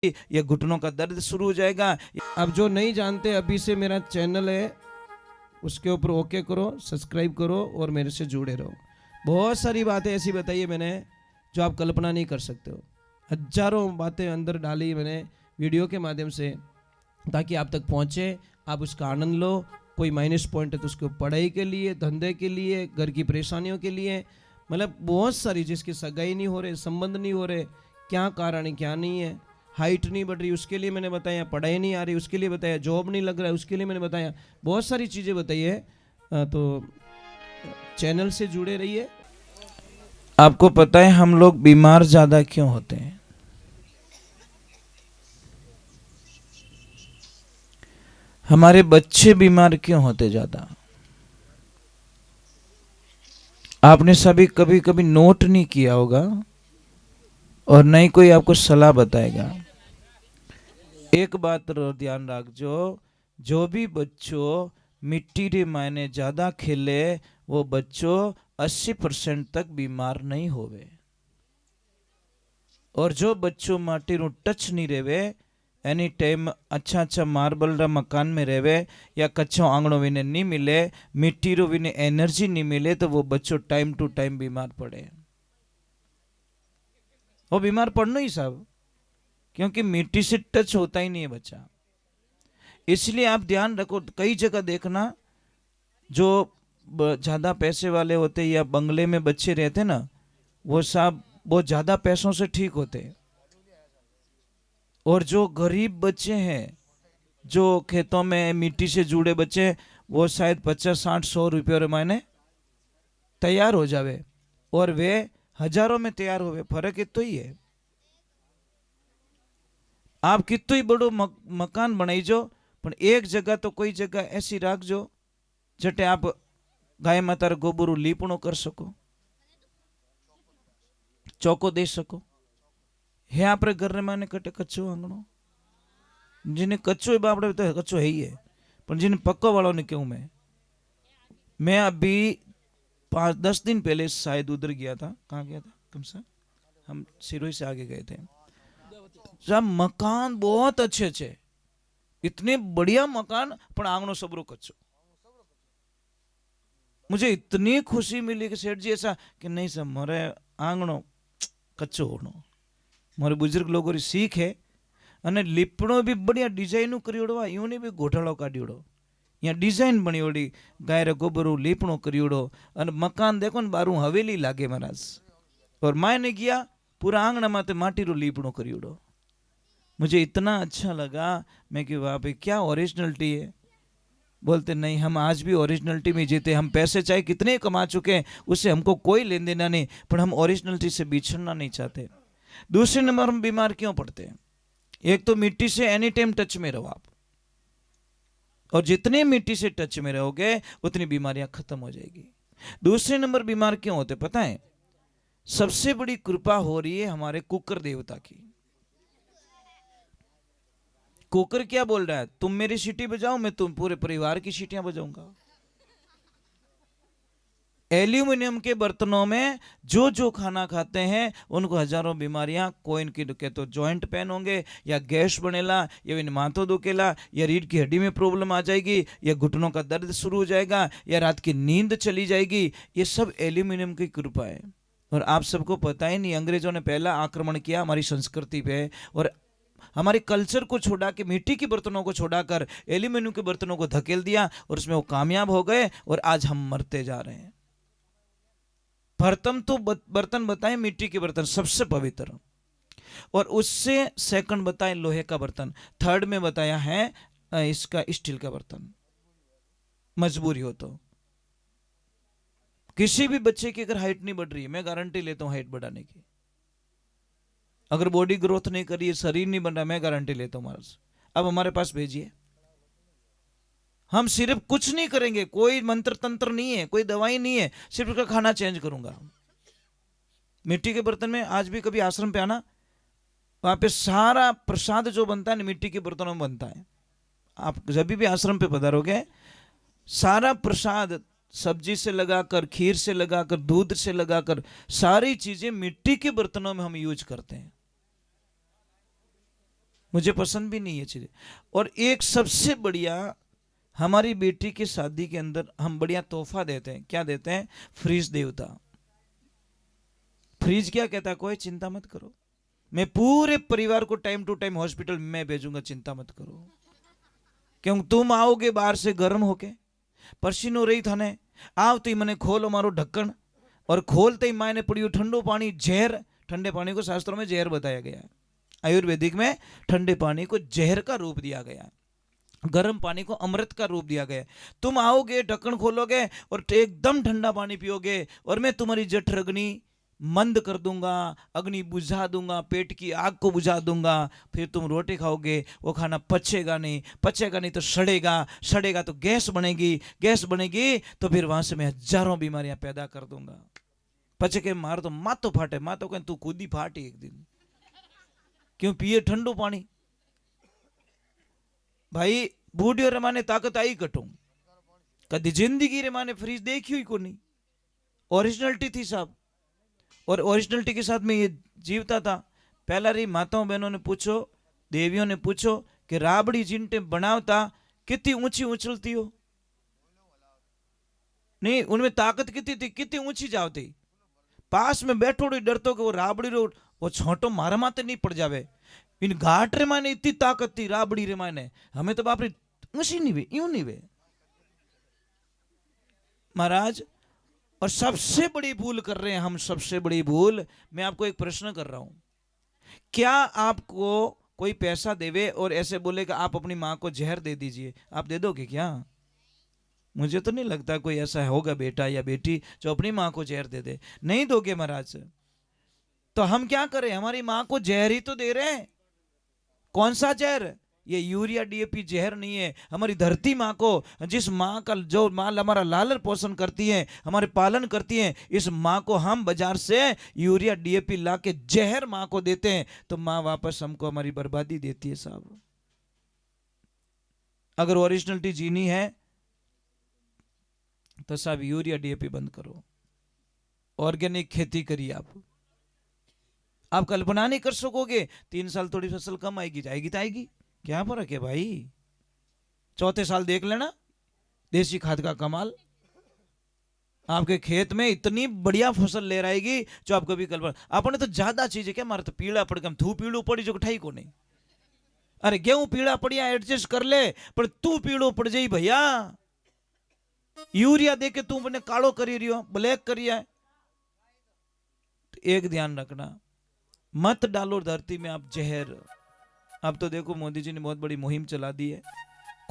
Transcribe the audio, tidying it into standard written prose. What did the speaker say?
या घुटनों का दर्द शुरू हो जाएगा। अब जो नहीं जानते, अभी से मेरा चैनल है, उसके ऊपर ओके करो, सब्सक्राइब करो और मेरे से जुड़े रहो। बहुत सारी बातें ऐसी बताई है मैंने जो आप कल्पना नहीं कर सकते हो। हजारों बातें अंदर डाली मैंने वीडियो के माध्यम से, ताकि आप तक पहुंचे, आप उसका आनंद लो। कोई माइनस पॉइंट है तो उसको पढ़ाई के लिए, धंधे के लिए, घर की परेशानियों के लिए, मतलब बहुत सारी, जिसकी सगाई नहीं हो रहे, संबंध नहीं हो रहे, क्या कारण है क्या नहीं है, हाइट नहीं बढ़ रही उसके लिए मैंने बताया, पढ़ाई नहीं आ रही उसके लिए बताया, जॉब नहीं लग रहा है उसके लिए मैंने बताया, बहुत सारी चीज़ें बताई है। तो चैनल से जुड़े रहिए। आपको पता है हम लोग बीमार ज्यादा क्यों होते हैं? हमारे बच्चे बीमार क्यों होते ज्यादा? आपने सभी कभी कभी नोट नहीं किया होगा और नहीं कोई आपको सलाह बताएगा। एक बात ध्यान रखो, जो भी बच्चों मिट्टी रे मायने ज्यादा खेले वो बच्चों 80% तक बीमार नहीं होवे। और जो बच्चों माटी रू टच नहीं रेवे, एनी टाइम अच्छा अच्छा मार्बल रा मकान में रेवे या कच्चो आंगणो विने नहीं मिले, मिट्टी रो विने एनर्जी नहीं मिले, तो वो बच्चों टाइम टू टाइम बीमार पड़े। वो बीमार पड़ना ही सब, क्योंकि मिट्टी से टच होता ही नहीं है बच्चा। इसलिए आप ध्यान रखो, कई जगह देखना जो ज्यादा पैसे वाले होते या बंगले में बच्चे रहते ना, वो सब बहुत ज्यादा पैसों से ठीक होते। और जो गरीब बच्चे हैं, जो खेतों में मिट्टी से जुड़े बच्चे, वो शायद 50-60-100 रुपये महीने तैयार हो जावे और वे हजारों में तैयार होवे। फर्क इतो ही है। आप कितो ही बड़ो मकान बनाईजो, पर एक जगह तो कोई जगह ऐसी राखजो जटे आप गाय माता गोबरू लीपणो कर सको, चौको दे सको। है आपरे घर में कटे कच्चो आंगणो, जिन्हें कच्चो बापड़े तो कच्चो है ही है, पर जिन्हें पक्का वालों ने क्यों। मैं अभी 5-10 दिन पहले शायद उधर गया था। कहाँ गया था? कम से हम सिरोही से आगे गए थे। जब मकान बहुत अच्छे अच्छे, इतने बढ़िया मकान, पर आंगणो सबरो कच्चो। मुझे इतनी खुशी मिली कि सेठ जी ऐसा कि नहीं सर, मारे आंगणो कच्चो होनो। मारे बुजुर्ग लोगों की सीख है। अने लीपणो भी बढ़िया डिजाइन करियोड़ो, यूं भी घोटाड़ो काढ़ियोड़ो, यहाँ डिजाइन बनियोड़ी, गाय रे गोबरू लीपणो करियोड़ो, अने मकान देखो न बारू हवेली लागे महाराज। और मायने गया पूरा आंगणा माते माटी रो लीपणो करियोड़ो। मुझे इतना अच्छा लगा। मैं कि वाह भाई क्या ओरिजिनलिटी है। बोलते नहीं, हम आज भी ओरिजिनलिटी में जीते। हम पैसे चाहे कितने कमा चुके हैं, उससे हमको कोई लेन देना नहीं, पर हम ओरिजिनलिटी से बिछड़ना नहीं चाहते। दूसरे नंबर हम बीमार क्यों पड़ते हैं? एक तो मिट्टी से एनी टाइम टच में रहो आप, और जितने मिट्टी से टच में रहोगे उतनी बीमारियां खत्म हो जाएगी। दूसरे नंबर बीमार क्यों होते पता है? सबसे बड़ी कृपा हो रही है हमारे कुकर देवता की। कुकर क्या बोल रहा है? तुम मेरी सीटी बजाओ, मैं तुम पूरे परिवार की सीटियां बजाऊंगा। एल्यूमिनियम के बर्तनों में जो जो खाना खाते हैं उनको हजारों बीमारियां, कोई इनकी दुखे तो जॉइंट पेन होंगे, या गैस बनेला, या इन माथों दुखेला, या रीढ़ की हड्डी में प्रॉब्लम आ जाएगी, या घुटनों का दर्द शुरू हो जाएगा, या रात की नींद चली जाएगी। ये सब एल्यूमिनियम की कृपा है। और आप सबको पता ही नहीं, अंग्रेजों ने पहला आक्रमण किया हमारी संस्कृति पे, और हमारे कल्चर को छोड़ा के, मिट्टी के बर्तनों को छोड़ाकर एल्यूमिनियम के बर्तनों को धकेल दिया, और उसमें वो कामयाब हो गए, और आज हम मरते जा रहे हैं। प्रथम तो बर्तन बताए मिट्टी के बर्तन सबसे पवित्र, और उससे सेकंड बताए लोहे का बर्तन, थर्ड में बताया है इसका स्टील का बर्तन। मजबूरी हो तो किसी भी बच्चे की अगर हाइट नहीं बढ़ रही है, मैं गारंटी लेता हूं हाइट बढ़ाने की। अगर बॉडी ग्रोथ नहीं करी है, शरीर नहीं बन रहा, मैं गारंटी लेता हूं महाराज, अब हमारे पास भेजिए। हम सिर्फ कुछ नहीं करेंगे, कोई मंत्र तंत्र नहीं है, कोई दवाई नहीं है, सिर्फ उसका खाना चेंज करूंगा। मिट्टी के बर्तन में आज भी कभी आश्रम पे आना, वहां पे सारा प्रसाद जो बनता है ना मिट्टी के बर्तनों में बनता है। आप जब भी आश्रम पे पधारोगे, सारा प्रसाद सब्जी से लगाकर, खीर से लगाकर, दूध से लगाकर, सारी चीजें मिट्टी के बर्तनों में हम यूज करते हैं। मुझे पसंद भी नहीं है चीज़ें। और एक सबसे बढ़िया, हमारी बेटी की शादी के अंदर हम बढ़िया तोहफा देते हैं। क्या देते हैं? फ्रिज देवता। फ्रिज क्या कहता है? कोई चिंता मत करो, मैं पूरे परिवार को टाइम टू टाइम हॉस्पिटल में भेजूंगा, चिंता मत करो। क्यों? तुम आओगे बाहर से गर्म होके, पसीनो रही थाने, आवती मने खोलो मारो ढक्कन, और खोलते ही मायने पड़ियो ठंडो पानी, जहर। ठंडे पानी को शास्त्रों में जहर बताया गया है, आयुर्वेदिक में ठंडे पानी को जहर का रूप दिया गया है, गर्म पानी को अमृत का रूप दिया गया है। तुम आओगे, ढक्कन खोलोगे और एकदम ठंडा पानी पियोगे, और मैं तुम्हारी जठर अग्नि मंद कर दूंगा, अग्नि बुझा दूंगा, पेट की आग को बुझा दूंगा। फिर तुम रोटी खाओगे, वो खाना पचेगा नहीं, पचेगा नहीं तो सड़ेगा, सड़ेगा तो गैस बनेगी, गैस बनेगी तो फिर वहां से मैं हजारों बीमारियां पैदा कर दूंगा। पचे के मार तो मातो फाटे, मातो कहें तू खुद ही फाटी एक दिन, क्यों? पिए ठंडू पानी। भाई बूढ़ी रे माने ताकत आई कटू, कदी जिंदगी रे माने फ्रिज देखी हुई को नहीं। ओरिजिनलिटी थी साहब, और ओरिजिनलिटी के साथ में ये जीवता था। पहला रही माताओं बहनों ने पूछो, देवियों ने पूछो कि राबड़ी जिनटे बनावता कितनी ऊंची उछलती हो? नहीं, उनमें ताकत कितनी थी, कितनी ऊंची जावती। पास में बैठो डरतो कि वो राबड़ी रो वो छोटो मारा माते नहीं पड़ जावे। इन घाट रे माने इतनी ताकत थी राबड़ी रे माने, हमें तो बाप रे ऊंची नहीं वे, यूं नहीं वे महाराज। और सबसे बड़ी भूल कर रहे हैं हम, सबसे बड़ी भूल। मैं आपको एक प्रश्न कर रहा हूं, क्या आपको कोई पैसा देवे और ऐसे बोले कि आप अपनी मां को जहर दे दीजिए, आप दे दोगे क्या? मुझे तो नहीं लगता कोई ऐसा होगा बेटा या बेटी जो अपनी मां को जहर दे दे। नहीं दोगे महाराज। तो हम क्या करें? हमारी मां को जहर ही तो दे रहे हैं। कौन सा जहर? ये यूरिया डीएपी जहर नहीं है। हमारी धरती माँ को, जिस माँ का जो माँ हमारा लालन पोषण करती है, हमारे पालन करती है, इस माँ को हम बाजार से यूरिया डीएपी ला के जहर माँ को देते हैं, तो माँ वापस हमको हमारी बर्बादी देती है साहब। अगर ओरिजिनलिटी जीनी है तो साहब यूरिया डीएपी बंद करो, ऑर्गेनिक खेती करिए। आप कल्पना नहीं कर सकोगे, 3 साल थोड़ी फसल कम आएगी, जाएगी तो आएगी, क्या फर्क है भाई। चौथे साल देख लेना देसी खाद का कमाल, आपके खेत में इतनी बढ़िया फसल ले आएगी जो आप कभी कल्पना। आपने तो ज्यादा चीजें क्या मारे, तो पीड़ा पड़ गया, थू पीड़ू पड़ी जो ठाई को नहीं। अरे गेहूं पीड़ा पड़िया एडजस्ट कर ले, पर तू पीड़ो पड़ जाई भैया। यूरिया दे के तू मैंने कालो करी रियो, ब्लैक करिया। तो एक ध्यान रखना, मत डालो धरती में आप जहर। अब तो देखो मोदी जी ने बहुत बड़ी मुहिम चला दी है,